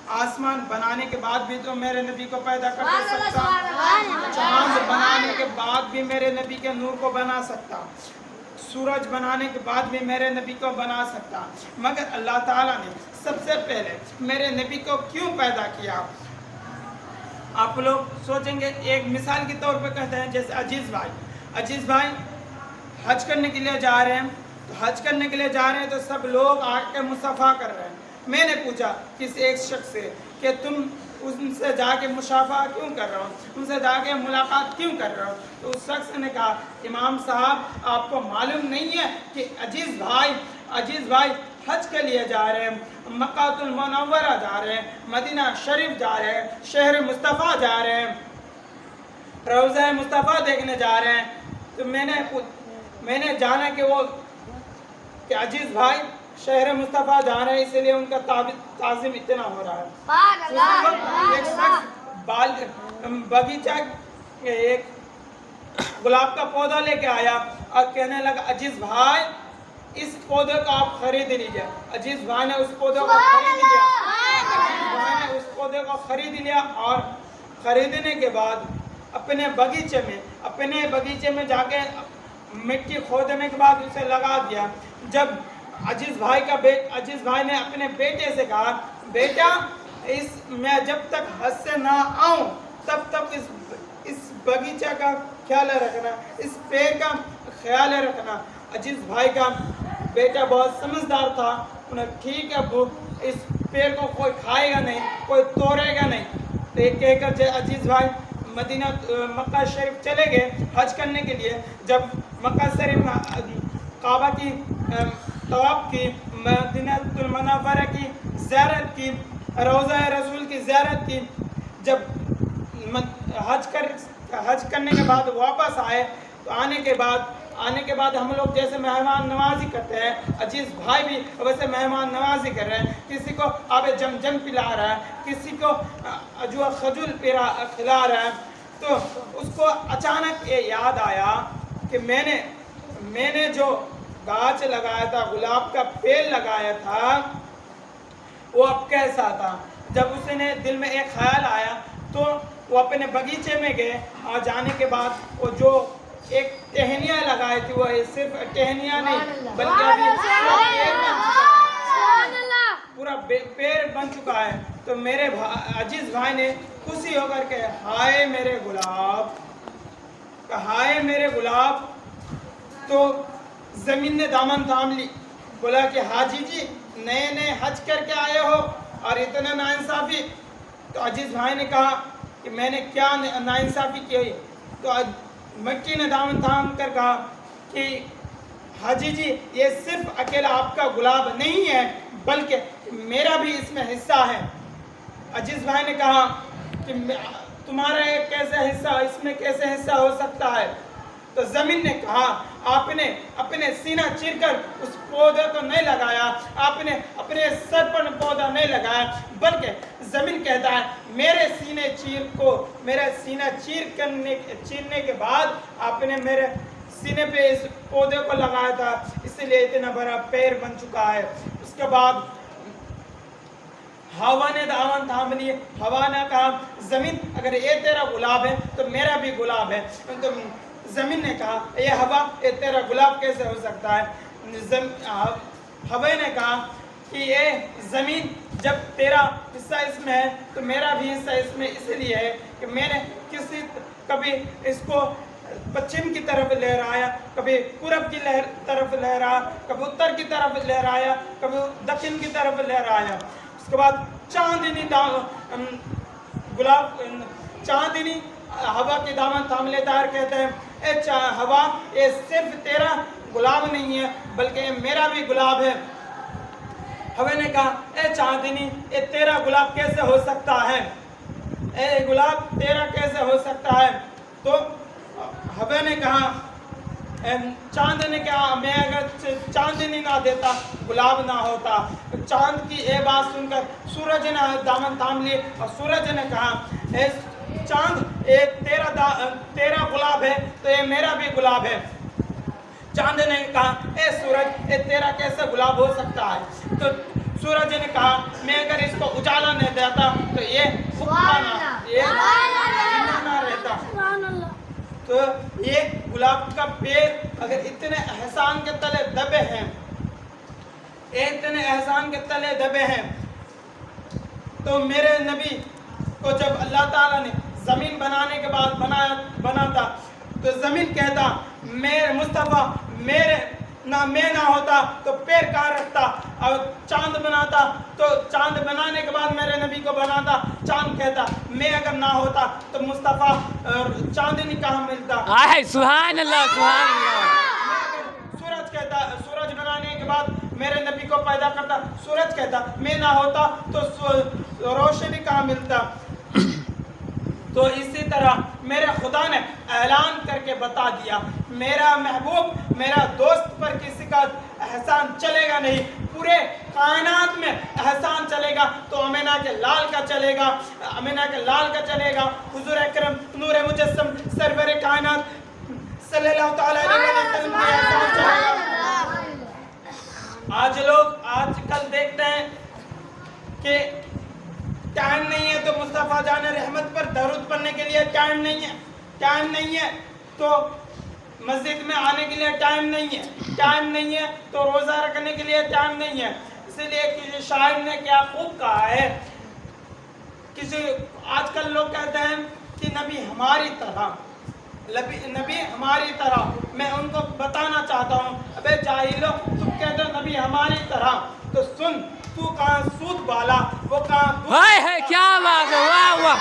آسمان بنانے کے بعد بھی تو میرے نبی کو پیدا کر سکتا، چاند بنانے کے بعد بھی میرے نبی کے نور کو بنا سکتا، سورج بنانے کے بعد بھی میرے نبی کو بنا سکتا، مگر اللہ تعالیٰ نے سب سے پہلے میرے نبی کو کیوں پیدا کیا؟ آپ لوگ سوچیں گے، ایک مثال کے طور پہ کہتے ہیں جیسے عزیز بھائی حج کرنے کے لیے جا رہے ہیں، تو حج کرنے کے لیے جا رہے ہیں تو سب لوگ آ کے مصافحہ کر رہے ہیں۔ میں نے پوچھا کسی ایک شخص سے کہ تم ان سے جا کے مصافحہ کیوں کر رہے ہو، ان سے جا کے ملاقات کیوں کر رہے ہو؟ تو اس شخص نے کہا، امام صاحب آپ کو معلوم نہیں ہے کہ عزیز بھائی حج کے لیے جا رہے ہیں، مکہ المنورہ جا رہے ہیں، مدینہ شریف جا رہے ہیں، شہر مصطفیٰ جا رہے ہیں، روضہ مصطفیٰ دیکھنے جا رہے ہیں۔ تو میں نے جانا کہ عزیز بھائی شہر مصطفیٰ جا رہے ہیں، اس لیے ان کا تعظیم اتنا ہو رہا ہے۔ ایک شخص باغیچہ ایک گلاب کا پودا لے کے آیا اور کہنے لگا، عزیز بھائی اس پودے کو آپ خرید لیجئے۔ عزیز بھائی نے اس پودے کو خرید لیا اور خریدنے کے بعد اپنے باغیچے میں جا کے مٹی کھودنے کے بعد اسے لگا دیا۔ جب عزیز بھائی نے اپنے بیٹے سے کہا، بیٹا میں جب تک حج سے نہ آؤں تب تک اس باغیچہ کا خیال رکھنا، اس پیڑ کا خیال رکھنا۔ عزیز بھائی کا بیٹا بہت سمجھدار تھا، انہیں ٹھیک ہے ابو، اس پیڑ کو کوئی کھائے گا نہیں، کوئی توڑے گا نہیں۔ تو یہ کہہ کر عزیز بھائی مکہ شریف چلے گئے حج کرنے کے لیے۔ جب مکہ شریف کعبہ کی طواف کی، مدینہ المنورہ کی زیارت کی، روضہ رسول کی زیارت کی، جب حج کرنے کے بعد واپس آئے تو آنے کے بعد ہم لوگ جیسے مہمان نوازی کرتے ہیں، عزیز بھائی بھی ویسے مہمان نوازی کر رہے ہیں۔ کسی کو آب جم پلا رہا ہے، کسی کو جو خجول کھلا رہا ہے۔ تو اس کو اچانک یہ یاد آیا کہ میں نے جو گاچھ لگایا تھا، گلاب کا پیڑ لگایا تھا، وہ اب کیسا تھا؟ جب اس نے دل میں ایک خیال آیا تو وہ اپنے باغیچے میں گئے، اور جانے کے بعد وہ جو ایک ٹہنیاں لگائی تھی، وہ صرف ٹہنیاں نہیں بلکہ پورا پیڑ بن چکا ہے۔ تو میرے عزیز بھائی نے خوشی ہو کر کے ہائے میرے گلاب، تو زمین نے دامن تھام لی، بولا کہ حاجی جی نئے حج کر کے آئے ہو اور اتنا ناانصافی۔ تو عزیز بھائی نے کہا کہ میں نے کیا ناانصافی کی؟ تو مٹی نے دامن تھام کر کہا کہ حاجی جی یہ صرف اکیلا آپ کا گلاب نہیں ہے بلکہ میرا بھی اس میں حصہ ہے۔ عزیز بھائی نے کہا کہ تمہارا ایک کیسا حصہ، اس میں کیسے حصہ ہو سکتا ہے؟ تو زمین نے کہا، آپ نے اپنے سینہ چیر کر اس پودے کو نہیں لگایا، آپ نے اپنے سر پر پودا نہیں لگایا، بلکہ زمین کہتا ہے میرے سینہ چیرنے کے بعد آپ نے میرے سینے پہ اس پودے کو لگایا تھا، اس لیے اتنا بڑا پیڑ بن چکا ہے۔ اس کے بعد ہوا نے دامن تھام لی، ہوا نے کہا زمین اگر یہ تیرا گلاب ہے تو میرا بھی گلاب ہے۔ تو زمین نے کہا یہ ہوا یہ تیرا گلاب کیسے ہو سکتا ہے؟ ہوا نے کہا کہ یہ زمین جب تیرا حصہ اس میں ہے تو میرا بھی حصہ اس میں اس لیے ہے کہ میں نے کبھی اس کو پچھم کی طرف لہرایا، کبھی پورب کی طرف لہرایا، کبھی اتر کی طرف لہرایا، کبھی دکن کی طرف لہرایا۔ اس کے بعد چاندنی ہوا کی دامن تھام لیتا ہے، کہتے ہیں اے ہوا یہ صرف تیرا گلاب نہیں ہے بلکہ یہ میرا بھی گلاب ہے۔ ہوا نے کہا اے چاندنی یہ تیرا گلاب کیسے ہو سکتا ہے؟ اے گلاب تیرا کیسے ہو سکتا ہے؟ تو ہوا نے کہا چاند نے کہا میں اگر چاندنی نہ دیتا گلاب نہ ہوتا۔ چاند کی یہ بات سن کر سورج نے دامن تھام لی اور سورج نے کہا اے چاند تیرا گلاب ہے تو یہ میرا بھی گلاب ہے۔ چاند نے کہا اے سورج یہ تیرا کیسے گلاب ہو سکتا ہے؟ تو سورج نے کہا میں اگر اس کو اجالا نہیں دیتا یہ جنانا رہتا. تو یہ گلاب کا پیڑ اگر اتنے احسان کے تلے دبے ہیں، اتنے احسان کے تلے دبے ہیں، تو میرے نبی کو جب اللہ تعالیٰ نے زمین بنانے کے بعد بناتا تو زمین کہتا میرے مصطفیٰ میں نہ ہوتا تو پیر کہاں رکھتا. اور چاند بناتا تو چاند بنانے کے بعد میرے نبی کو بناتا. چاند کہتا میں اگر نہ ہوتا تو مصطفیٰ چاندنی کہاں ملتا. سبحان اللہ سبحان اللہ. سورج کہتا سورج بنانے کے بعد میرے نبی کو پیدا کرتا. سورج کہتا میں نہ ہوتا تو روشنی کہاں ملتا. تو اسی طرح میرے خدا نے اعلان کر کے بتا دیا میرا محبوب میرا دوست پر کسی کا احسان چلے گا نہیں. پورے کائنات میں احسان چلے گا تو آمینہ کے لال کا چلے گا. آمینہ کے لال کا چلے گا. حضور اکرم نور مجسم سرور کائنات صلی اللہ تعالی علیہ وسلم کا احسان چلے گا. آج لوگ آج کل دیکھتے ہیں کہ ٹائم نہیں ہے تو مصطفیٰ جان رحمت پر درود پڑھنے کے لیے ٹائم نہیں ہے تو مسجد میں آنے کے لیے ٹائم نہیں ہے تو روزہ رکھنے کے لیے ٹائم نہیں ہے. اسی لیے کسی شاعر نے کیا خوب کہا ہے، آج کل لوگ کہتے ہیں کہ نبی ہماری طرح. میں ان کو بتانا چاہتا ہوں ابے جاہلو تم کہتے ہو نبی ہماری طرح، تو سن تو کہاں سود بالا وہ کہاں کیا بات ہے. واہ واہ.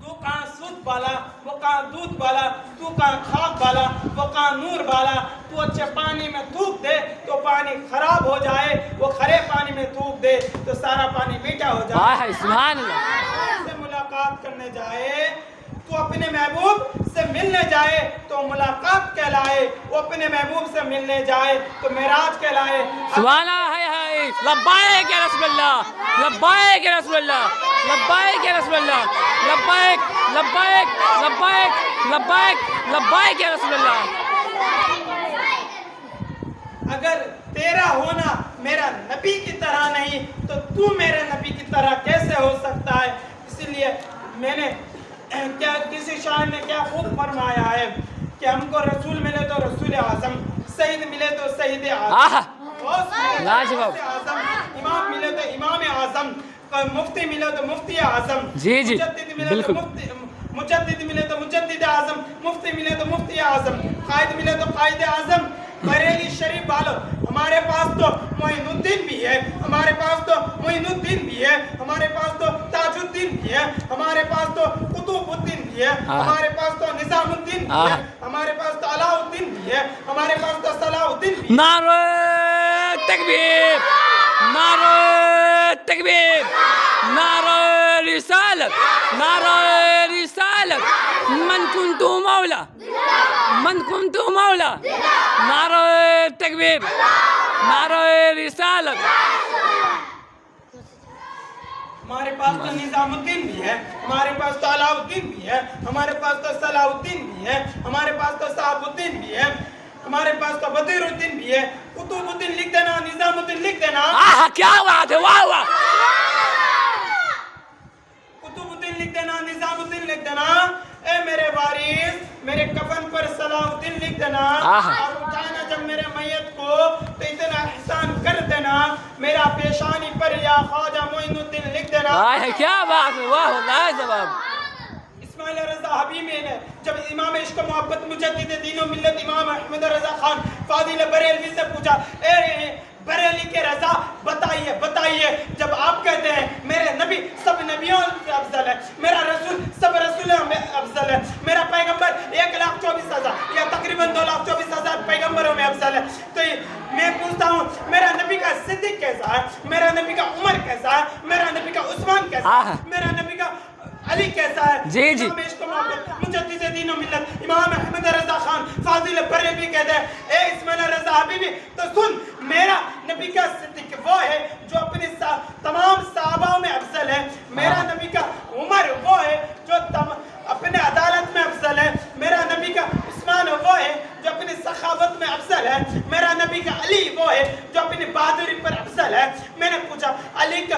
تو کہاں سود بالا وہ کہاں دودھ بالا، تو کہاں خاک بالا وہ کہاں نور بالا. تو اچھے پانی میں تھوک دے تو پانی خراب ہو جائے، وہ کھرے پانی میں تھوک دے تو سارا پانی میٹھا ہو جائے. سبحان اللہ. سے ملاقات کرنے جائے تو اپنے محبوب سے ملنے جائے تو ملاقات کہلائے، وہ اپنے محبوب سے ملنے جائے تو معراج کہلائے. سبحان اللہ. لبیک یا رسول اللہ، لبیک یا رسول اللہ، لبیک یا رسول اللہ، لبیک لبیک لبیک لبیک لبیک یا رسول اللہ. اگر تیرا ہونا میرا نبی کی طرح نہیں تو میرے نبی کی طرح کیسے ہو سکتا ہے. اسی لیے میں نے کیا کسی شاعر نے کیا خوب فرمایا ہے کہ ہم کو رسول ملے تو رسول اعظم، سید ملے تو سید اعظم، امام ملے تو امام اعظم، مفتی ملے تو مفتی اعظم، مجدد ملے تو مجدد اعظم، مفتی ملے تو مفتی اعظم، قائد ملے تو قائد اعظم. بریلی شریف والو ہمارے پاس تو معین الدین بھی ہے، ہمارے پاس تو معین الدین بھی ہے، ہمارے پاس تو تاج الدین بھی ہے، ہمارے پاس تو قطب الدین بھی ہے، ہمارے پاس تو نظام الدین بھی ہے، ہمارے پاس تو علاء الدین بھی ہے، ہمارے پاس تو صلاح الدین بھی ہے. نعرہ تکبیر، نعرہ تکبیر، نعرہ رسالت، نعرہ رسالت. من كنت مولا، من كنت مولا. نعرہ تکبیر، نعرہ رسالت. ہمارے پاس تو نظام الدین بھی ہے، ہمارے پاس تو علاء الدین بھی ہے، ہمارے پاس تو صلاح الدین بھی ہے، ہمارے پاس تو صاحب الدین بھی ہے، ہمارے پاس تو بدیر الدین بھی ہے. قطب الدین لکھ دینا، نظام الدین لکھ دینا. کیا بات ہے. واہ واہ. قطب الدین لکھ دینا، نظام الدین لکھ دینا. اے میرے وارث میرے کفن پر صلاح الدین لکھ دینا، اور اٹھانا جب میرے میت کو تو اتنا احسان کر دینا میرا پیشانی پر یا خواجہ معین الدین لکھ دینا. کیا بات ہے. واہ واہ جواب. اسماعیل رضا حبیبی نے جب امام عشق محبت مجدد دین و ملت امام احمد رضا خان فاضل بریلوی سے پوچھا اے بریلی کے رضا بتائیے جب آپ کہتے ہیں میرے نبی سب نبیوں سے افضل ہے، میرا رسول سب رسولوں میں افضل ہے، میرا پیغمبر 1,24,000 یا تقریباً 2,24,000 پیغمبروں میں افضل ہے، تو میں پوچھتا ہوں میرا نبی کا صدیق کیسا ہے، میرا نبی کا عمر کیسا ہے، میرا نبی کا عثمان کیسا ہے، میرا نبی کا علی کیسا ہے. امام عشق محبت مجدد دین و ملت امام احمد رضا خان فاضل بریلوی کہتے ہیں اے اسماعیل رضا حبیبی تو سن میرا نبی کا صدیق وہ ہے جو اپنے تمام صحابہ میں افضل ہے، میرا نبی کا عمر وہ ہے جو اپنے عدالت میں افضل ہے، میرا نبی کا عثمان وہ ہے جو اپنی سخاوت میں افضل ہے، میرا نبی کا علی وہ ہے جو اپنی بہادری پر افضل ہے. میں نے پوچھا علی کا